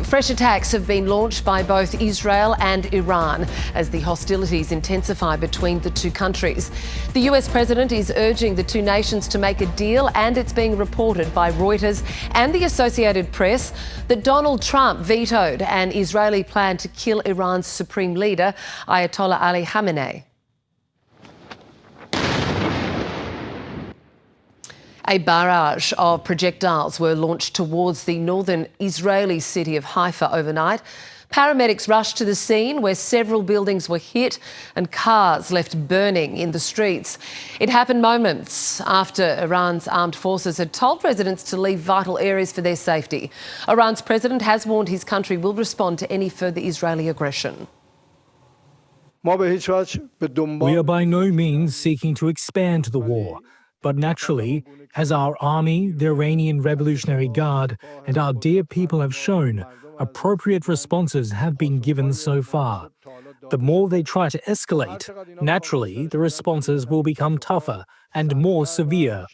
Fresh attacks have been launched by both Israel and Iran as the hostilities intensify between the two countries. The US president is urging the two nations to make a deal, and it's being reported by Reuters and the Associated Press that Donald Trump vetoed an Israeli plan to kill Iran's supreme leader, Ayatollah Ali Khamenei. A barrage of projectiles were launched towards the northern Israeli city of Haifa overnight. Paramedics rushed to the scene where several buildings were hit and cars left burning in the streets. It happened moments after Iran's armed forces had told residents to leave vital areas for their safety. Iran's president has warned his country will respond to any further Israeli aggression. We are by no means seeking to expand the war. But naturally, as our army, the Iranian Revolutionary Guard, and our dear people have shown, appropriate responses have been given so far. The more they try to escalate, naturally, the responses will become tougher and more severe.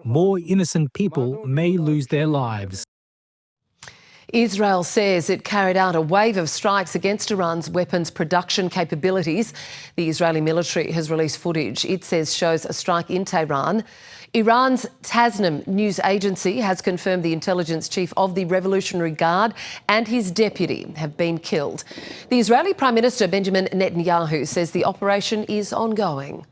More innocent people may lose their lives. Israel says it carried out a wave of strikes against Iran's weapons production capabilities. The Israeli military has released footage it says shows a strike in Tehran. Iran's Tasnim news agency has confirmed the intelligence chief of the Revolutionary Guard and his deputy have been killed. The Israeli Prime Minister Benjamin Netanyahu says the operation is ongoing.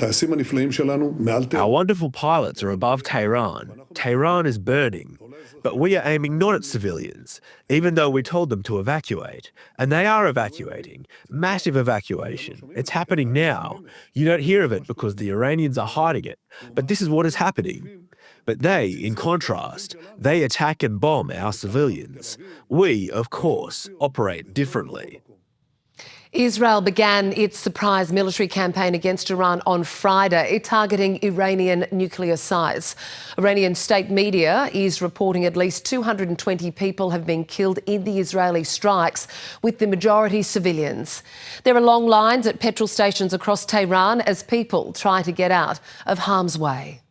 Our wonderful pilots are above Tehran. Tehran is burning. But we are aiming not at civilians, even though we told them to evacuate. And they are evacuating. Massive evacuation. It's happening now. You don't hear of it because the Iranians are hiding it. But this is what is happening. But they, in contrast, they attack and bomb our civilians. We, of course, operate differently. Israel began its surprise military campaign against Iran on Friday, targeting Iranian nuclear sites. Iranian state media is reporting at least 220 people have been killed in the Israeli strikes, with the majority civilians. There are long lines at petrol stations across Tehran as people try to get out of harm's way.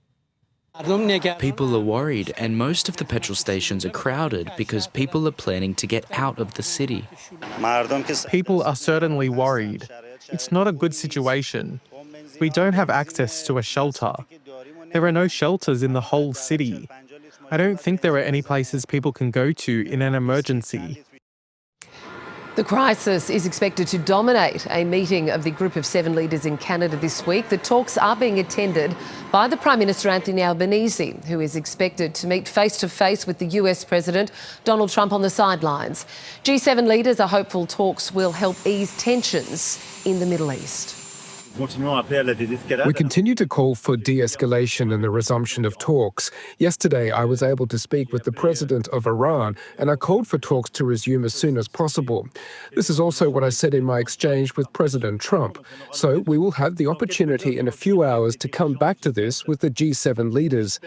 People are worried, and most of the petrol stations are crowded because people are planning to get out of the city. People are certainly worried. It's not a good situation. We don't have access to a shelter. There are no shelters in the whole city. I don't think there are any places people can go to in an emergency. The crisis is expected to dominate a meeting of the Group of 7 leaders in Canada this week. The talks are being attended by the Prime Minister Anthony Albanese, who is expected to meet face-to-face with the US President Donald Trump on the sidelines. G7 leaders are hopeful talks will help ease tensions in the Middle East. We continue to call for de-escalation and the resumption of talks. Yesterday, I was able to speak with the president of Iran, and I called for talks to resume as soon as possible. This is also what I said in my exchange with President Trump. So we will have the opportunity in a few hours to come back to this with the G7 leaders.